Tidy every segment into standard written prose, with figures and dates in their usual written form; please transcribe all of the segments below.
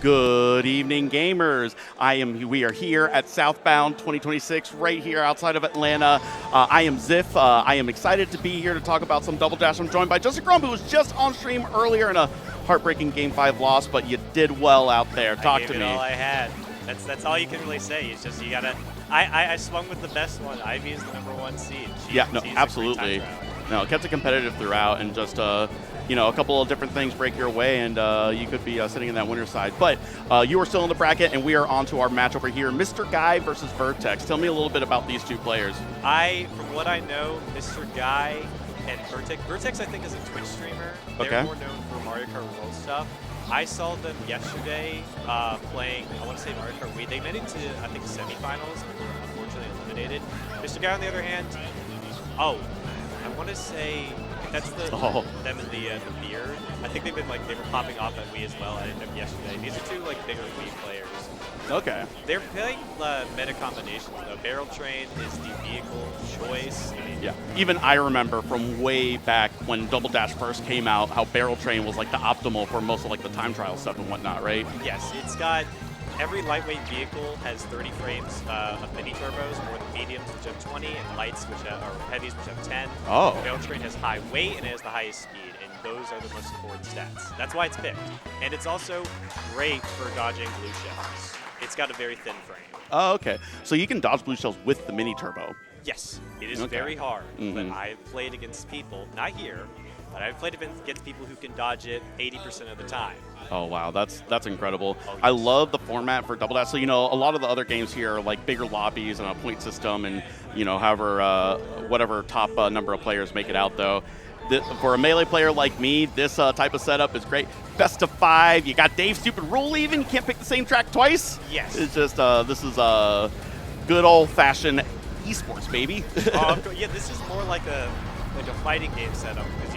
Good evening, gamers. We are here at Southbound 2026, right here outside of Atlanta. I am Ziff. I am excited to be here to talk about some Double Dash. I'm joined by Justin Grum, who was just on stream earlier in a heartbreaking Game 5 loss, but you did well out there. Talk to me. I gave it all I had. That's all you can really say. It's just you gotta. I swung with the best one. Ivy is the #1 seed. She's absolutely. No, it kept it competitive throughout, and just a couple of different things break your way, and you could be sitting in that winner's side. But you are still in the bracket, and we are on to our match over here, Mr. Guy versus VerteX. Tell me a little bit about these two players. From what I know, Mr. Guy and VerteX I think is a Twitch streamer. They're more known for Mario Kart World stuff. I saw them yesterday playing, I want to say Mario Kart Wii. They made it to, I think, semifinals and were unfortunately eliminated. Mr. Guy, on the other hand, I want to say that's them and the beard. I think they were popping off at Wii as well. I didn't know yesterday. These are two bigger Wii players. Okay. They're playing meta combinations though. Barrel Train is the vehicle choice. Yeah. Even I remember from way back when Double Dash first came out, how Barrel Train was the optimal for most of the time trial stuff and whatnot, right? Yes, it's got. Every lightweight vehicle has 30 frames of mini turbos, more than mediums, which have 20, and lights, or heavies, which have 10. Oh. Barrel Train has high weight and it has the highest speed, and those are the most important stats. That's why it's picked. And it's also great for dodging blue shells. It's got a very thin frame. Oh, okay. So you can dodge blue shells with the mini turbo. Yes, it is very hard, but I've played against people, not here, but I've played against people who can dodge it 80% of the time. Oh, wow. That's incredible. Oh, yes. I love the format for Double Dash. So, a lot of the other games here are bigger lobbies and a point system and, however, whatever top number of players make it out, though. For a Melee player like me, this type of setup is great. Best of 5. You got Dave's stupid rule even. You can't pick the same track twice. Yes. It's just, this is a good old-fashioned esports, baby. Yeah, this is more like a fighting game setup because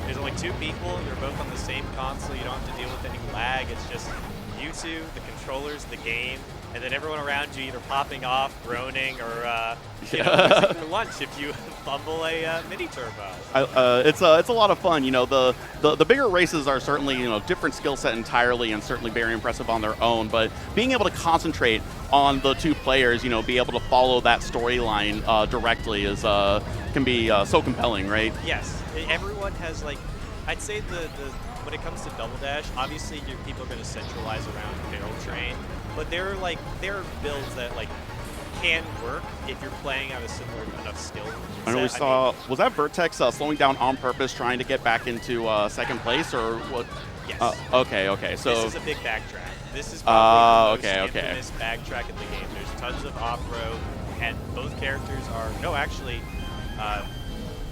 there's only 2 people. You're both on the same console. You don't have to deal with any lag. It's just you two, the controllers, the game, and then everyone around you either popping off, groaning, or losing their lunch if you fumble a mini turbo. It's a lot of fun. The bigger races are certainly different skill set entirely, and certainly very impressive on their own. But being able to concentrate on the 2 players, be able to follow that storyline directly is can be so compelling, right? Yes, everyone has I'd say when it comes to Double Dash, obviously people are going to centralize around Barrel Train, but there are builds that can work if you're playing at a similar enough skill set. I know we saw, was that VerteX slowing down on purpose, trying to get back into second place, or what? Yes. Okay. So this is a big backtrack. This is probably the most infamous backtrack in the game. There's tons of off-road, and both characters are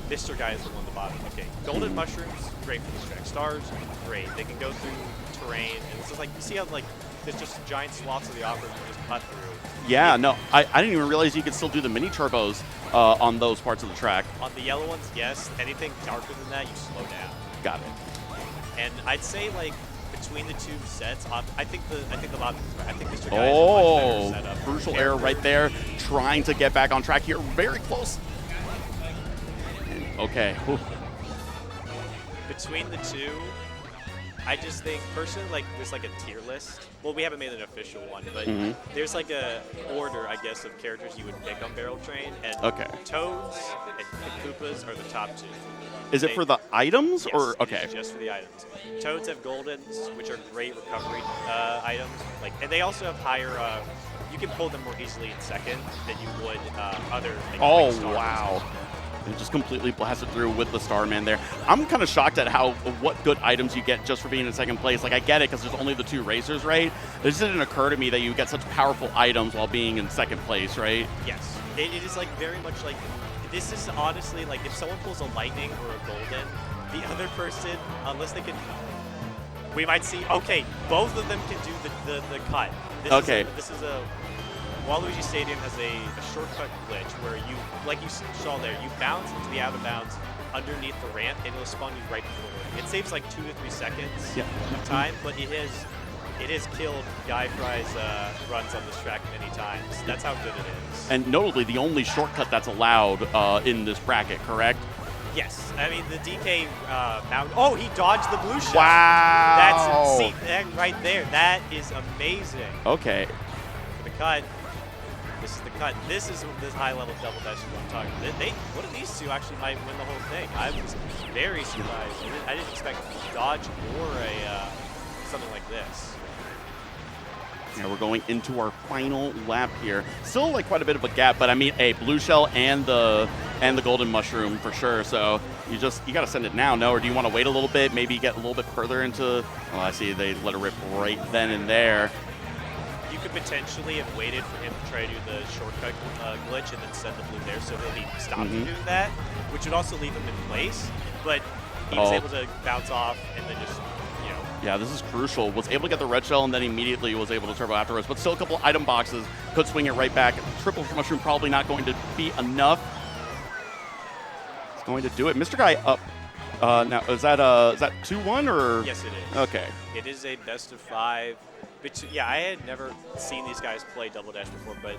Mr. Guy is the one at the bottom. Okay, golden mushrooms, great for this track. Stars, great. They can go through terrain, and it's just you see how there's just giant swaths of the off-road you just cut through. Yeah, no, I didn't even realize you could still do the mini turbos on those parts of the track. On the yellow ones, yes. Anything darker than that, you slow down. Got it. And I'd say between the 2 sets, I think the bottom is right. I think Mr. Guy is a much better setup. Crucial error right there, trying to get back on track here, very close. Okay. Between the 2, I just think personally, there's a tier list. Well, we haven't made an official one, but there's a order, I guess, of characters you would pick on Barrel Train, and Toads and Koopas are the top 2. Is it for the items, yes, or okay? It's just for the items. Toads have Goldens, which are great recovery items, and they also have higher. You can pull them more easily in second than you would other. Oh wow! And just completely blasted through with the Starman there. I'm kind of shocked at what good items you get just for being in second place. I get it because there's only the 2 racers, right? It just didn't occur to me that you get such powerful items while being in second place, right? Yes, it is very much this is honestly if someone pulls a lightning or a golden, the other person, unless they can, we might see. Okay, both of them can do the cut. This is a Waluigi Stadium has a shortcut glitch where you saw there, you bounce into the out of bounds underneath the ramp and it'll spawn you right before. It saves 2 to 3 seconds of time, but it has killed Guy Fry's runs on this track many times. That's how good it is. And notably, the only shortcut that's allowed in this bracket, correct? Yes, I mean the DK mountain. Oh, he dodged the blue shell. Wow. See that right there. That is amazing. Okay. For the cut. This is the cut. This is this high level double dash is what I'm talking about. One of these two actually might win the whole thing. I was very surprised. I didn't expect dodge or a something like this. Yeah, we're going into our final lap here. Still like quite a bit of a gap, but I mean, a blue shell and the golden mushroom for sure. So you got to send it now, no? Or do you want to wait a little bit? Maybe get a little bit further into. Oh, I see they let it rip right then and there. You could potentially have waited for him to try to do the shortcut glitch and then send the blue there, so that he stopped from doing that, which would also leave him in place. But he was able to bounce off and then just. Yeah, this is crucial. Was able to get the red shell and then immediately was able to turbo afterwards. But still a couple item boxes. Could swing it right back. Triple mushroom probably not going to be enough. It's going to do it. Mr. Guy up. Now, is that 2-1 or? Yes, it is. Okay. It is a best of 5. But yeah, I had never seen these guys play Double Dash before. But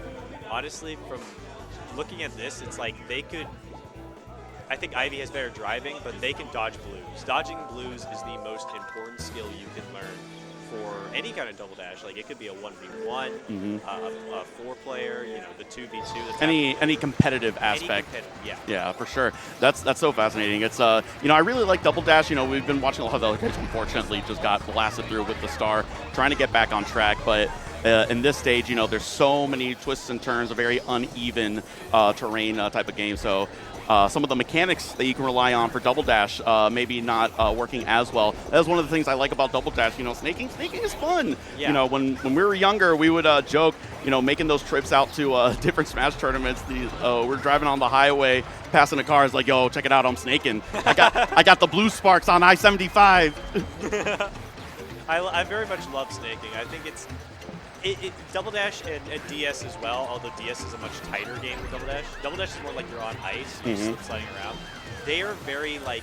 honestly, from looking at this, it's like they could. I think Ivy has better driving, but they can dodge blues. Dodging blues is the most important skill you can learn for any kind of double dash. Like it could be a 1v1, a 4-player, the 2v2. Any competitive aspect. Yeah, for sure. That's so fascinating. It's I really like double dash. We've been watching a lot of the other guys. Unfortunately, just got blasted through with the star, trying to get back on track, but. In this stage, there's so many twists and turns, a very uneven terrain type of game. So some of the mechanics that you can rely on for Double Dash maybe not working as well. That's one of the things I like about Double Dash. Snaking is fun. Yeah. When we were younger, we would joke, making those trips out to different Smash tournaments. We're driving on the highway, passing the cars, like, yo, check it out, I'm snaking. I got the blue sparks on I-75. I very much love snaking. I think it's. Double Dash and DS as well, although DS is a much tighter game than Double Dash. Double Dash is more like you're on ice, you're slip sliding around. They are very like,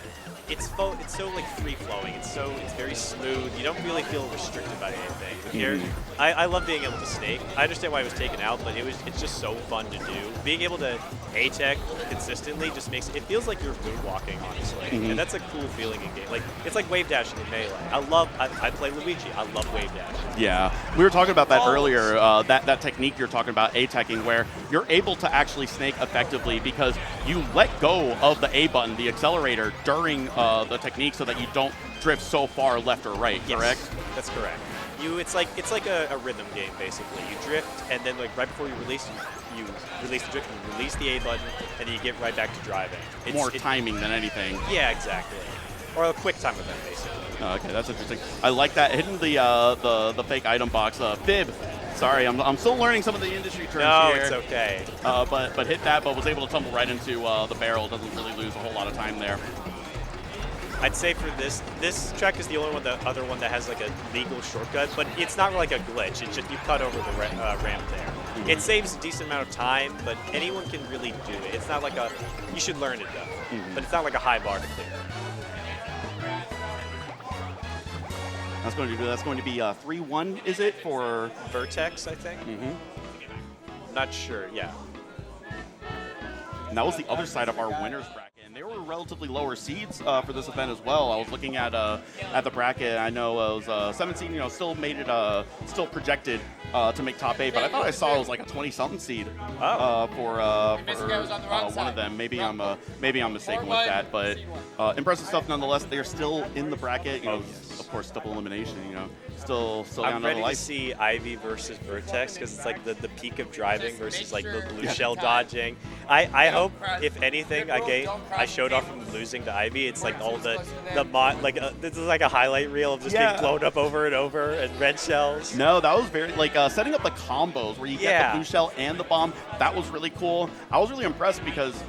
it's so like free flowing. It's very smooth. You don't really feel restricted by anything. But here, I love being able to snake. I understand why it was taken out, but it's just so fun to do. Being able to A-tech consistently just makes it feels like you're moonwalking, honestly, and that's a cool feeling in game. Like it's like wave dashing in Melee. I play Luigi. I love wave dashing. Yeah, we were talking about that earlier. That technique you're talking about, A-teching, where you're able to actually snake effectively because you let go of the A button, the accelerator, during the technique, so that you don't drift so far left or right. Yes, correct? That's correct. It's like a rhythm game basically. You drift, and then like right before you release the drift, you release the A button, and then you get right back to driving. It's more timing than anything. Yeah, exactly. Or a quick time event basically. Oh, okay, that's interesting. I like that. Hitting the fake item box. Fib. Sorry, I'm still learning some of the industry terms no, here. No, it's okay. But hit that, but was able to tumble right into the barrel. Doesn't really lose a whole lot of time there. I'd say for this track is the only one, the other one that has like a legal shortcut, but it's not like a glitch. It's just you cut over the ramp there. It saves a decent amount of time, but anyone can really do it. It's not like you should learn it though, but it's not like a high bar to clear. That's going to be 3-1, is it, for VerteX, I think? Not sure, yeah. And that was the other side of our winners bracket. And they were relatively lower seeds for this event as well. I was looking at the bracket. I know it was 17, still made it, still projected to make top 8, but I thought I saw it was like a 20-something seed for one of them. Maybe I'm mistaken with that, but impressive stuff nonetheless. They're still in the bracket. Of course, double elimination. Still down on the life. I'm ready to see Ivy versus VerteX because it's like the peak of driving versus like the blue shell dodging. I hope if anything I showed off from losing to Ivy. It's like all the mod this is like a highlight reel of just being blown up over and over and red shells. No, that was very like setting up the combos where you get the blue shell and the bomb. That was really cool. I was really impressed because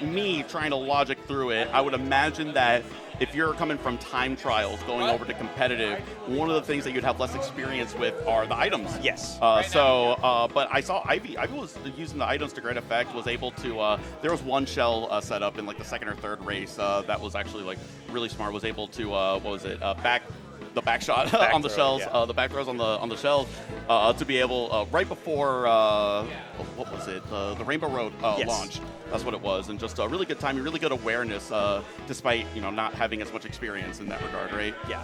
me trying to logic through it, I would imagine that if you're coming from time trials going over to competitive, one of the things that you'd have less experience with are the items. Yes. But I saw Ivy was using the items to great effect, was able to, there was one shell set up in like the second or third race that was actually like really smart, was able to, back the back shot Back on the throw, shells, yeah. the back throws on the shells, to be able right before what was it? The Rainbow Road Yes. launch. That's what it was, and just a really good timing, really good awareness, despite not having as much experience in that regard, right? Yeah.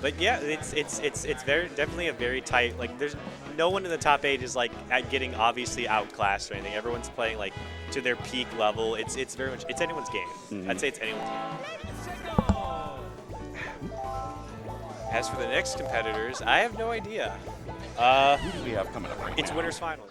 But yeah, it's very definitely a very tight. Like, there's no one in the top 8 is like getting obviously outclassed or anything. Everyone's playing like to their peak level. It's very much anyone's game. Mm-hmm. I'd say it's anyone's game. As for the next competitors, I have no idea. Who do we have coming up right It's now? winners finals.